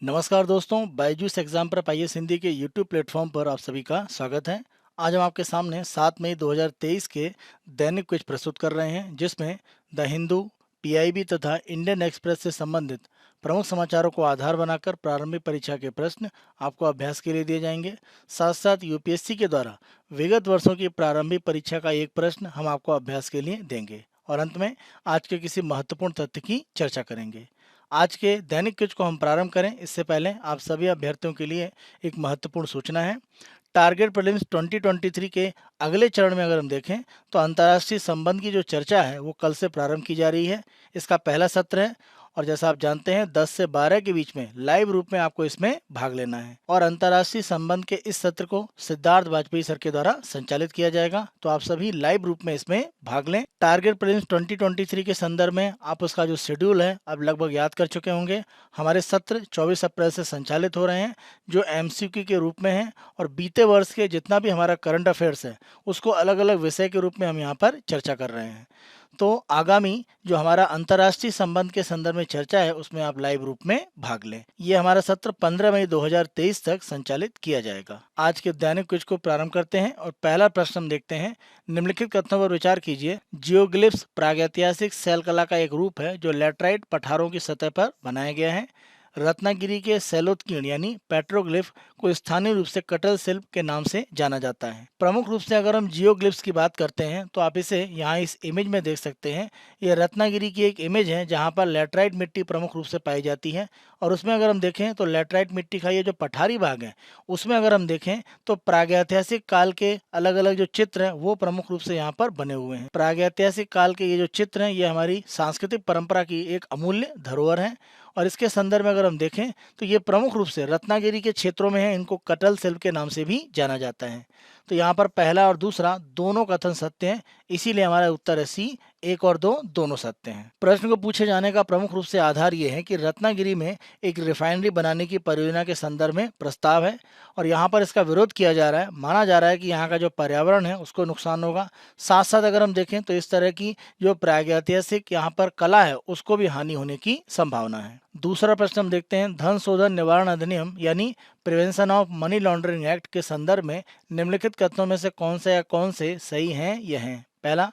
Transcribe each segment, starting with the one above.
नमस्कार दोस्तों, बायजूस एग्जाम पर आईएएस हिंदी के यूट्यूब प्लेटफॉर्म पर आप सभी का स्वागत है। आज हम आपके सामने 7 मई 2023 के दैनिक क्विज प्रस्तुत कर रहे हैं, जिसमें द हिंदू, पीआईबी तथा इंडियन एक्सप्रेस से संबंधित प्रमुख समाचारों को आधार बनाकर प्रारंभिक परीक्षा के प्रश्न आपको अभ्यास के लिए दिए जाएंगे। साथ साथ यूपीएससी के द्वारा विगत वर्षों की प्रारंभिक परीक्षा का एक प्रश्न हम आपको अभ्यास के लिए देंगे और अंत में आज के किसी महत्वपूर्ण तथ्य की चर्चा करेंगे। आज के दैनिक क्विज को हम प्रारंभ करें इससे पहले आप सभी अभ्यर्थियों के लिए एक महत्वपूर्ण सूचना है। टारगेट प्रीलिम्स 2023 के अगले चरण में अगर हम देखें तो अंतर्राष्ट्रीय संबंध की जो चर्चा है वो कल से प्रारंभ की जा रही है। इसका पहला सत्र है और जैसा आप जानते हैं 10 से 12 के बीच में लाइव रूप में आपको इसमें भाग लेना है और अंतर्राष्ट्रीय संबंध के इस सत्र को सिद्धार्थ वाजपेयी सर के द्वारा संचालित किया जाएगा। तो आप सभी लाइव रूप में इसमें भाग लें। टारगेट प्रीलिम्स 2023 के संदर्भ में आप उसका जो शेड्यूल है अब लगभग याद कर चुके होंगे। हमारे सत्र 24 अप्रैल से संचालित हो रहे हैं जो एमसीक्यू के रूप में है और बीते वर्ष के जितना भी हमारा करंट अफेयर्स है उसको अलग अलग विषय के रूप में हम यहाँ पर चर्चा कर रहे हैं। तो आगामी जो हमारा अंतर्राष्ट्रीय संबंध के संदर्भ में चर्चा है उसमें आप लाइव रूप में भाग लें। ये हमारा सत्र 15 मई 2023 तक संचालित किया जाएगा। आज के दैनिक क्विज को प्रारंभ करते हैं और पहला प्रश्न हम देखते हैं। निम्नलिखित कथनों पर विचार कीजिए। जियोग्लिफ्स प्रागैतिहासिक शैल कला का एक रूप है जो लैटराइट पठारों की सतह पर बनाया गया है। रत्नागिरी के शैलोत्कीर्ण यानी पेट्रोग्लिफ को स्थानीय रूप से कटल शिल्प के नाम से जाना जाता है। प्रमुख रूप से अगर हम जियोग्लिफ्स की बात करते हैं तो आप इसे यहाँ इस इमेज में देख सकते हैं। यह रत्नागिरी की एक इमेज है जहाँ पर लैटराइट मिट्टी प्रमुख रूप से पाई जाती है और उसमें अगर हम देखें तो लैटराइट मिट्टी का ये जो पठारी भाग है उसमें अगर हम देखें तो प्रागैतिहासिक काल के अलग अलग जो चित्र हैं वो प्रमुख रूप से यहाँ पर बने हुए हैं। प्रागैतिहासिक काल के ये जो चित्र हैं ये हमारी सांस्कृतिक परंपरा की एक अमूल्य धरोहर है और इसके संदर्भ में अगर हम देखें तो ये प्रमुख रूप से रत्नागिरी के क्षेत्रों में है। इनको कटल शिल्प के नाम से भी जाना जाता है। तो यहाँ पर पहला और दूसरा दोनों कथन सत्य हैं, इसीलिए हमारा उत्तर है सी। 1 और 2 दोनों सत्य हैं। प्रश्न को पूछे जाने का प्रमुख रूप से आधार ये है कि रत्नागिरी में एक रिफाइनरी बनाने की परियोजना के संदर्भ में प्रस्ताव है और यहाँ पर इसका विरोध किया जा रहा है। माना जा रहा है कि यहाँ का जो पर्यावरण है उसको नुकसान होगा। साथ साथ अगर हम देखें तो इस तरह की जो प्रागैतिहासिक यहाँ पर कला है उसको भी हानि होने की संभावना है। दूसरा प्रश्न हम देखते हैं। धन शोधन निवारण अधिनियम यानी prevention of money laundering act के संदर्भ में निम्नलिखित कथनों में से कौन सा या कौन से सही हैं यह हैं। पहला,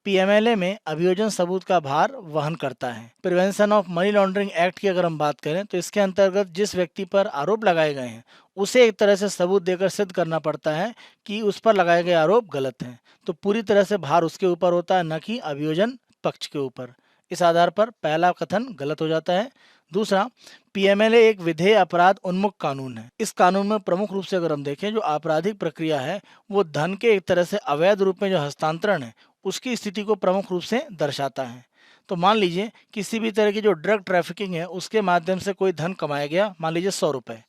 पीएमएलए में अभियोजन सबूत का भार वहन करता है। Prevention of money laundering act की अगर हम बात करें तो इसके अंतर्गत जिस व्यक्ति पर आरोप लगाए गए हैं उसे एक तरह से सबूत देकर सिद्ध करना पड़ता है कि उस पर लगाए गए आरोप गलत हैं। तो पूरी तरह से भार उसके ऊपर होता है, न कि अभियोजन पक्ष के ऊपर। इस आधार पर पहला कथन गलत हो जाता है। दूसरा, पीएमएलए एक विधेय अपराध उन्मुख कानून है। इस कानून में प्रमुख रूप से अगर हम देखें जो आपराधिक प्रक्रिया है वो धन के एक तरह से अवैध रूप में जो हस्तांतरण है उसकी स्थिति को प्रमुख रूप से दर्शाता है। तो मान लीजिए किसी भी तरह की जो ड्रग ट्रैफिकिंग है उसके माध्यम से कोई धन कमाया गया, मान लीजिए 100 रुपये।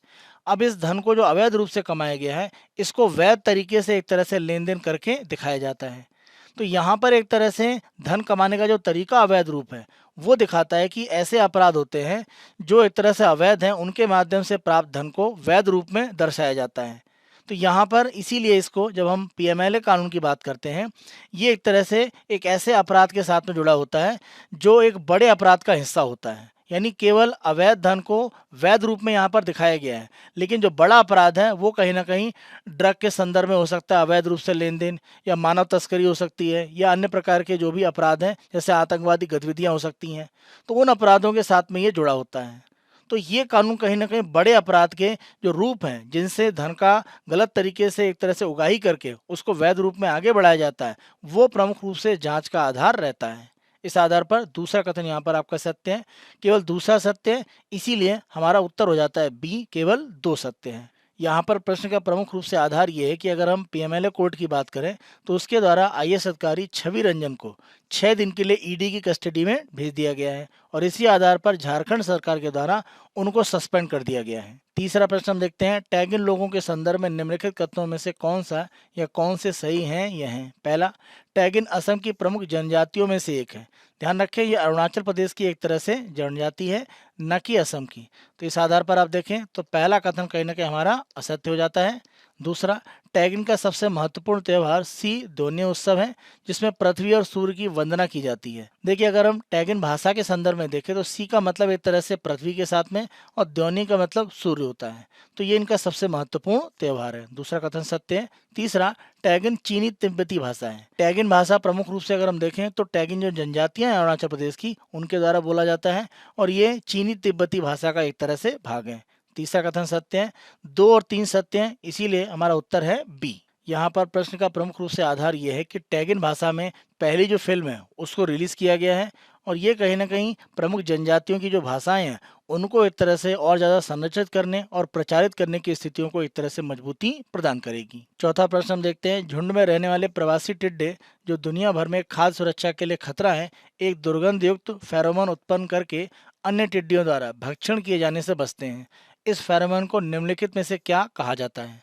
अब इस धन को जो अवैध रूप से कमाया गया है इसको वैध तरीके से एक तरह से लेन देन करके दिखाया जाता है। तो यहाँ पर एक तरह से धन कमाने का जो तरीका अवैध रूप है वो दिखाता है कि ऐसे अपराध होते हैं जो एक तरह से अवैध हैं, उनके माध्यम से प्राप्त धन को वैध रूप में दर्शाया जाता है। तो यहाँ पर इसीलिए इसको जब हम पीएमएलए कानून की बात करते हैं ये एक तरह से एक ऐसे अपराध के साथ में जुड़ा होता है जो एक बड़े अपराध का हिस्सा होता है। यानी केवल अवैध धन को वैध रूप में यहाँ पर दिखाया गया है, लेकिन जो बड़ा अपराध है वो कहीं ना कहीं ड्रग के संदर्भ में हो सकता है, अवैध रूप से लेन देन, या मानव तस्करी हो सकती है, या अन्य प्रकार के जो भी अपराध हैं जैसे आतंकवादी गतिविधियाँ हो सकती हैं। तो उन अपराधों के साथ में ये जुड़ा होता है। तो ये कानून कहीं ना कहीं बड़े अपराध के जो रूप हैं जिनसे धन का गलत तरीके से एक तरह से उगाही करके उसको वैध रूप में आगे बढ़ाया जाता है वो प्रमुख रूप से जांच का आधार रहता है। इस आधार पर दूसरा कथन यहाँ पर आपका सत्य है, केवल दूसरा सत्य है, इसीलिए हमारा उत्तर हो जाता है बी, केवल 2 सत्य हैं। यहाँ पर प्रश्न का प्रमुख रूप से आधार ये है कि अगर हम पीएमएलए कोर्ट की बात करें तो उसके द्वारा आईएएस अधिकारी छवि रंजन को 6 दिन के लिए ईडी की कस्टडी में भेज दिया गया है और इसी आधार पर झारखंड सरकार के द्वारा उनको सस्पेंड कर दिया गया है। तीसरा प्रश्न हम देखते हैं। टैगिन लोगों के संदर्भ में निम्नलिखित कथनों में से कौन सा या कौन से सही हैं यह हैं। पहला, टैगिन असम की प्रमुख जनजातियों में से एक है। ध्यान रखें ये अरुणाचल प्रदेश की एक तरह से जनजाति है, न कि असम की। तो इस आधार पर आप देखें तो पहला कथन कहीं ना कहीं हमारा असत्य हो जाता है। दूसरा, टैगिन का सबसे महत्वपूर्ण त्यौहार सी दोन्य उत्सव है, जिसमें पृथ्वी और सूर्य की वंदना की जाती है। देखिए, अगर हम टैगिन भाषा के संदर्भ में देखें तो सी का मतलब एक तरह से पृथ्वी के साथ में और द्योनी का मतलब सूर्य होता है। तो ये इनका सबसे महत्वपूर्ण त्यौहार है। दूसरा कथन सत्य है। तीसरा, टैगिन चीनी तिब्बती भाषा है। टैगिन भाषा प्रमुख रूप से अगर हम देखें तो टैगिन जो जनजातियां हैं अरुणाचल प्रदेश की, उनके द्वारा बोला जाता है और ये चीनी तिब्बती भाषा का एक तरह से भाग है। तीसरा कथन सत्य है। 2 और 3 सत्य हैं, इसीलिए हमारा उत्तर है बी। यहाँ पर प्रश्न का प्रमुख रूप से आधार यह है कि टैगिन भाषा में पहली जो फिल्म है उसको रिलीज किया गया है और ये कहीं ना कहीं प्रमुख जनजातियों की जो भाषाएं हैं उनको एक तरह से और ज़्यादा संरक्षित करने और प्रचारित करने की स्थितियों को एक तरह से मजबूती प्रदान करेगी। चौथा प्रश्न हम देखते हैं, झुंड में रहने वाले प्रवासी टिड्डे जो दुनिया भर में खाद्य सुरक्षा के लिए खतरा है, एक दुर्गंध युक्त फेरोमोन उत्पन्न करके अन्य टिड्डियों द्वारा भक्षण किए जाने से बचते हैं। इस फेरोमोन को निम्नलिखित में से क्या कहा जाता है?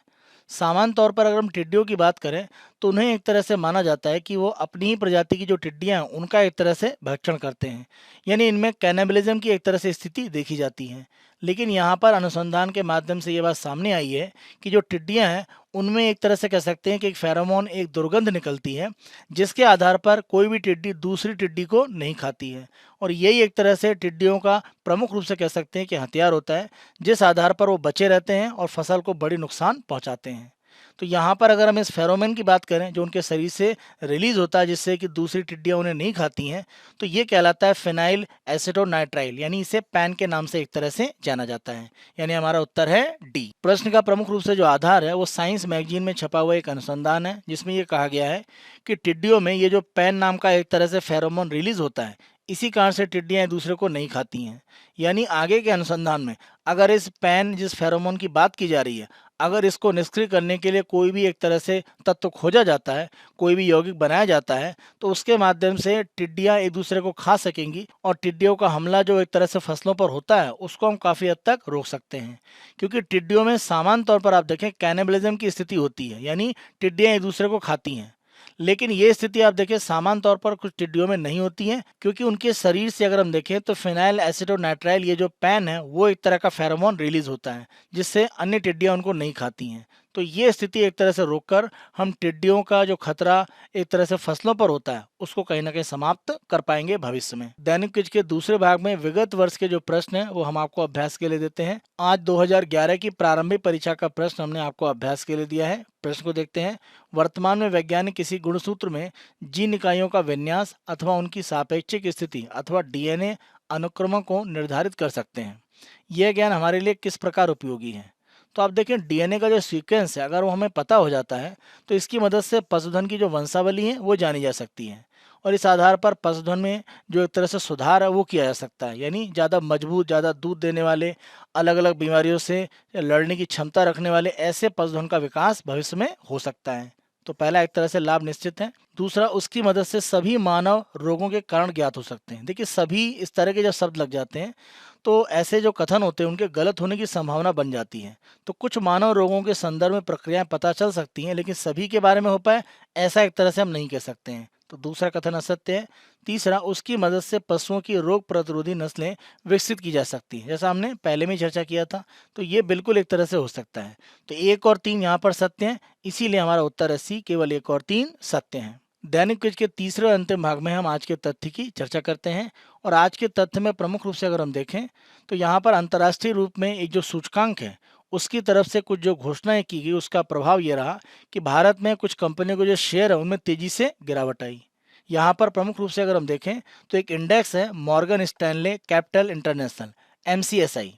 सामान्य तौर पर अगर हम टिड्डियों की बात करें तो उन्हें एक तरह से माना जाता है कि वो अपनी ही प्रजाति की जो टिड्डियां हैं उनका एक तरह से भक्षण करते हैं, यानी इनमें कैनिबलिज्म की एक तरह से स्थिति देखी जाती है। लेकिन यहाँ पर अनुसंधान के माध्यम से ये बात सामने आई है कि जो टिड्डियां हैं उनमें एक तरह से कह सकते हैं कि एक फेरोमोन, एक दुर्गंध निकलती है जिसके आधार पर कोई भी टिड्डी दूसरी टिड्डी को नहीं खाती है और यही एक तरह से टिड्डियों का प्रमुख रूप से कह सकते हैं कि हथियार होता है, जिस आधार पर वो बचे रहते हैं और फसल को बड़ी नुकसान पहुंचाते हैं। तो यहाँ पर अगर हम इस फेरोमोन की बात करें जो उनके शरीर से रिलीज होता है जिससे कि दूसरी टिड्डियाँ उन्हें नहीं खाती हैं, तो ये कहलाता है फिनाइल एसिटोनाइट्राइल, यानी इसे पैन के नाम से एक तरह से जाना जाता है। यानी हमारा उत्तर है डी। प्रश्न का प्रमुख रूप से जो आधार है वो साइंस मैगजीन में छपा हुआ एक अनुसंधान है जिसमें ये कहा गया है कि टिड्डियों में ये जो पैन नाम का एक तरह से फेरोमोन रिलीज होता है, इसी कारण से टिड्डियां एक दूसरे को नहीं खाती हैं। यानी आगे के अनुसंधान में अगर इस पैन, जिस फेरोमोन की बात की जा रही है, अगर इसको निष्क्रिय करने के लिए कोई भी एक तरह से तत्व खोजा जाता है, कोई भी यौगिक बनाया जाता है, तो उसके माध्यम से टिड्डियां एक दूसरे को खा सकेंगी और टिड्डियों का हमला जो एक तरह से फसलों पर होता है उसको हम काफ़ी हद तक रोक सकते हैं। क्योंकि टिड्डियों में सामान्य तौर पर आप देखें कैनिबलिज्म की स्थिति होती है, यानी टिड्डियां एक दूसरे को खाती हैं। लेकिन ये स्थिति आप देखें सामान्य तौर पर कुछ टिड्डियों में नहीं होती है, क्योंकि उनके शरीर से अगर हम देखें तो फिनाइल एसिटोनाइट्राइल, ये जो पैन है, वो एक तरह का फेरोमोन रिलीज होता है जिससे अन्य टिड्डियां उनको नहीं खाती हैं। तो ये स्थिति एक तरह से रोककर हम टिड्डियों का जो खतरा एक तरह से फसलों पर होता है उसको कहीं ना कहीं समाप्त कर पाएंगे भविष्य में। दैनिक क्विज के दूसरे भाग में विगत वर्ष के जो प्रश्न है वो हम आपको अभ्यास के लिए देते हैं। आज 2011 की प्रारंभिक परीक्षा का प्रश्न हमने आपको अभ्यास के लिए दिया है। प्रश्न को देखते हैं। वर्तमान में वैज्ञानिक किसी गुणसूत्र में जीन इकाइयों का विन्यास अथवा उनकी सापेक्षिक स्थिति अथवा डीएनए अनुक्रमों को निर्धारित कर सकते हैं। यह ज्ञान हमारे लिए किस प्रकार उपयोगी है? तो आप देखें डीएनए का जो सीक्वेंस है अगर वो हमें पता हो जाता है तो इसकी मदद से पशुधन की जो वंशावली है वो जानी जा सकती है और इस आधार पर पशुधन में जो एक तरह से सुधार है वो किया जा सकता है, यानी ज़्यादा मजबूत, ज़्यादा दूध देने वाले, अलग अलग बीमारियों से लड़ने की क्षमता रखने वाले ऐसे पशुधन का विकास भविष्य में हो सकता है। तो पहला एक तरह से लाभ निश्चित है। दूसरा, उसकी मदद से सभी मानव रोगों के कारण ज्ञात हो सकते हैं। देखिए, सभी इस तरह के जब शब्द लग जाते हैं तो ऐसे जो कथन होते हैं उनके गलत होने की संभावना बन जाती है। तो कुछ मानव रोगों के संदर्भ में प्रक्रियाएं पता चल सकती हैं, लेकिन सभी के बारे में हो पाए ऐसा एक तरह से हम नहीं कह सकते हैं। तो दूसरा कथन असत्य है। तीसरा, उसकी मदद से पशुओं की रोग प्रतिरोधी नस्लें विकसित की जा सकती हैं, जैसा हमने पहले में चर्चा किया था। तो ये बिल्कुल एक तरह से हो सकता है। तो 1 और 3 यहाँ पर सत्य हैं, इसीलिए हमारा उत्तर है सी, केवल 1 और 3 सत्य हैं। दैनिक क्विज के तीसरे और अंतिम भाग में हम आज के तथ्य की चर्चा करते हैं और आज के तथ्य में प्रमुख रूप से अगर हम देखें तो यहाँ पर अंतर्राष्ट्रीय रूप में एक जो सूचकांक है उसकी तरफ से कुछ जो घोषणाएं की गई उसका प्रभाव ये रहा कि भारत में कुछ कंपनियों के जो शेयर है उनमें तेजी से गिरावट आई। यहाँ पर प्रमुख रूप से अगर हम देखें तो एक इंडेक्स है Morgan Stanley capital international, MCSI,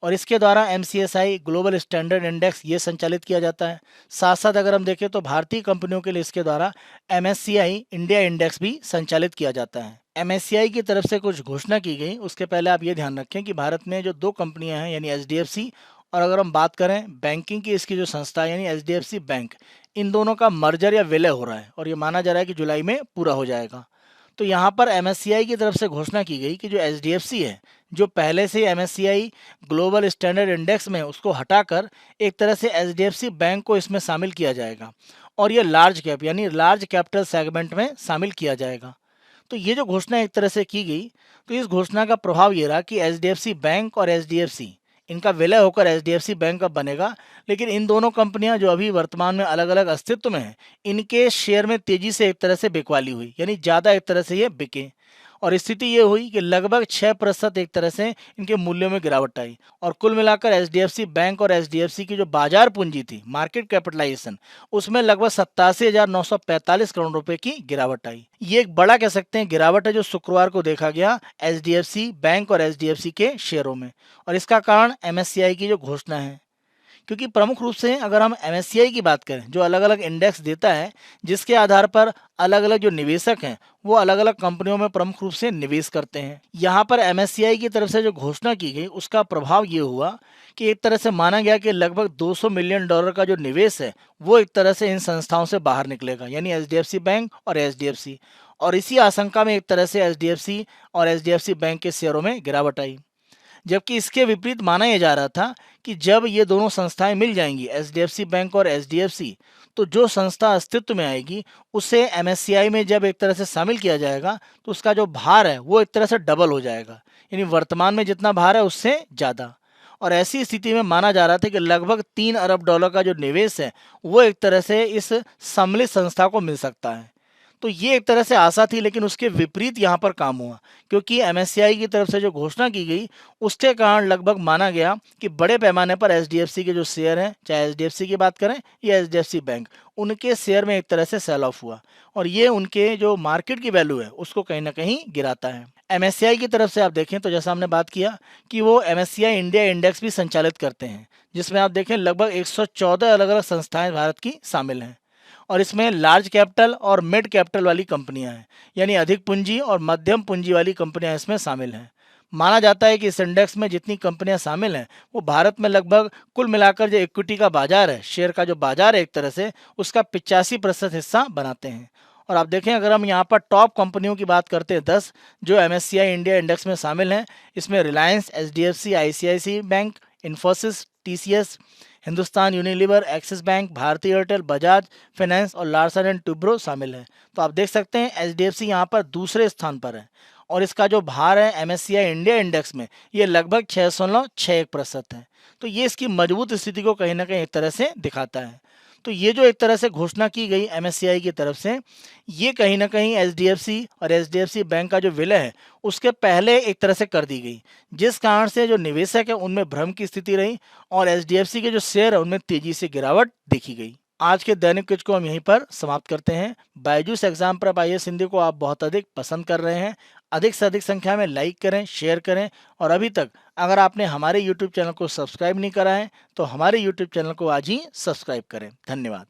और इसके द्वारा MCSI ग्लोबल स्टैंडर्ड इंडेक्स ये संचालित किया जाता है। साथ साथ अगर हम देखें तो भारतीय कंपनियों के लिए इसके द्वारा MSCI इंडिया इंडेक्स भी संचालित किया जाता है। MSCI की तरफ से कुछ घोषणा की गई, उसके पहले आप ये ध्यान रखें कि भारत में जो 2 कंपनियां हैं यानी HDFC और अगर हम बात करें बैंकिंग की, इसकी जो संस्था यानी HDFC बैंक, इन दोनों का मर्जर या विलय हो रहा है और ये माना जा रहा है कि जुलाई में पूरा हो जाएगा। तो यहाँ पर MSCI की तरफ से घोषणा की गई कि जो HDFC है, जो पहले से MSCI ग्लोबल स्टैंडर्ड इंडेक्स में, उसको हटाकर एक तरह से HDFC बैंक को इसमें शामिल किया जाएगा और ये लार्ज कैप यानी लार्ज कैपिटल सेगमेंट में शामिल किया जाएगा। तो ये जो घोषणा एक तरह से की गई, तो इस घोषणा का प्रभाव ये रहा कि HDFC बैंक और HDFC इनका विलय होकर एचडीएफसी बैंक अब बनेगा, लेकिन इन दोनों कंपनियां जो अभी वर्तमान में अलग अलग अस्तित्व में हैं, इनके शेयर में तेजी से एक तरह से बिकवाली हुई, यानी ज़्यादा एक तरह से ये बिके और स्थिति ये हुई कि लगभग 6% एक तरह से इनके मूल्यों में गिरावट आई और कुल मिलाकर एचडीएफसी बैंक और एचडीएफसी की जो बाजार पूंजी थी, मार्केट कैपिटलाइजेशन, उसमें लगभग 87,945 करोड़ रुपए की गिरावट आई। ये एक बड़ा कह सकते हैं गिरावट है जो शुक्रवार को देखा गया एचडीएफसी बैंक और एचडीएफसी के शेयरों में, और इसका कारण एमएससीआई की जो घोषणा है, क्योंकि प्रमुख रूप से अगर हम एमएससीआई की बात करें जो अलग अलग इंडेक्स देता है जिसके आधार पर अलग अलग जो निवेशक हैं वो अलग अलग कंपनियों में प्रमुख रूप से निवेश करते हैं। यहाँ पर एमएससीआई की तरफ से जो घोषणा की गई उसका प्रभाव ये हुआ कि एक तरह से माना गया कि लगभग 200 मिलियन डॉलर का जो निवेश है वो एक तरह से इन संस्थाओं से बाहर निकलेगा, यानी एचडीएफसी बैंक और एचडीएफसी, और इसी आशंका में एक तरह से एचडीएफसी और एचडीएफसी बैंक के शेयरों में गिरावट आई। जबकि इसके विपरीत माना यह जा रहा था कि जब ये दोनों संस्थाएं मिल जाएंगी एचडीएफसी बैंक और एचडीएफसी, तो जो संस्था अस्तित्व में आएगी उसे एमएससीआई में जब एक तरह से शामिल किया जाएगा तो उसका जो भार है वो एक तरह से डबल हो जाएगा, यानी वर्तमान में जितना भार है उससे ज़्यादा। और ऐसी स्थिति में माना जा रहा था कि लगभग 3 अरब डॉलर का जो निवेश है वो एक तरह से इस सम्मिलित संस्था को मिल सकता है। तो ये एक तरह से आशा थी, लेकिन उसके विपरीत यहाँ पर काम हुआ, क्योंकि एमएससीआई की तरफ से जो घोषणा की गई उसके कारण लगभग माना गया कि बड़े पैमाने पर एचडीएफसी के जो शेयर हैं, चाहे एचडीएफसी की बात करें या एचडीएफसी बैंक, उनके शेयर में एक तरह से सेल ऑफ हुआ और ये उनके जो मार्केट की वैल्यू है उसको कहीं ना कहीं गिराता है। एमएससीआई की तरफ से आप देखें तो जैसा हमने बात किया कि वो एमएससीआई इंडिया इंडेक्स भी संचालित करते हैं, जिसमें आप देखें लगभग 114 अलग अलग संस्थाएं भारत की शामिल हैं और इसमें लार्ज कैपिटल और मिड कैपिटल वाली कंपनियां हैं, यानी अधिक पूंजी और मध्यम पूंजी वाली कंपनियां इसमें शामिल हैं। माना जाता है कि इस इंडेक्स में जितनी कंपनियां शामिल हैं वो भारत में लगभग कुल मिलाकर जो इक्विटी का बाजार है, शेयर का जो बाजार है एक तरह से, उसका 85% हिस्सा बनाते हैं। और आप देखें अगर हम यहाँ पर टॉप कंपनियों की बात करते हैं 10 जो एमएससीआई इंडिया इंडेक्स में शामिल हैं, इसमें Reliance, HDFC, ICICI Bank, Infosys, TCS, Hindustan Unilever, Axis Bank, Bharti Airtel, Bajaj Finance और लार्सन एंड टुब्रो शामिल है। तो आप देख सकते हैं एचडीएफसी यहाँ पर दूसरे स्थान पर है और इसका जो भार है एमएससीआई इंडिया इंडेक्स में ये लगभग 6.61% है। तो ये इसकी मजबूत स्थिति को कहीं ना कहीं एक तरह से दिखाता है। तो ये जो एक तरह से घोषणा की गई एमएससीआई की तरफ से, ये कहीं ना कहीं एचडीएफसी और एचडीएफसी बैंक का जो विलय है उसके पहले एक तरह से कर दी गई, जिस कारण से जो निवेशक है उनमें भ्रम की स्थिति रही और एचडीएफसी के जो शेयर है उनमें तेजी से गिरावट देखी गई। आज के दैनिक क्विज को हम यहीं पर समाप्त करते हैं। बायजूस एग्जाम पर आईएएस हिंदी को आप बहुत अधिक पसंद कर रहे हैं, अधिक से अधिक संख्या में लाइक करें, शेयर करें और अभी तक अगर आपने हमारे यूट्यूब चैनल को सब्सक्राइब नहीं करा है तो हमारे यूट्यूब चैनल को आज ही सब्सक्राइब करें। धन्यवाद।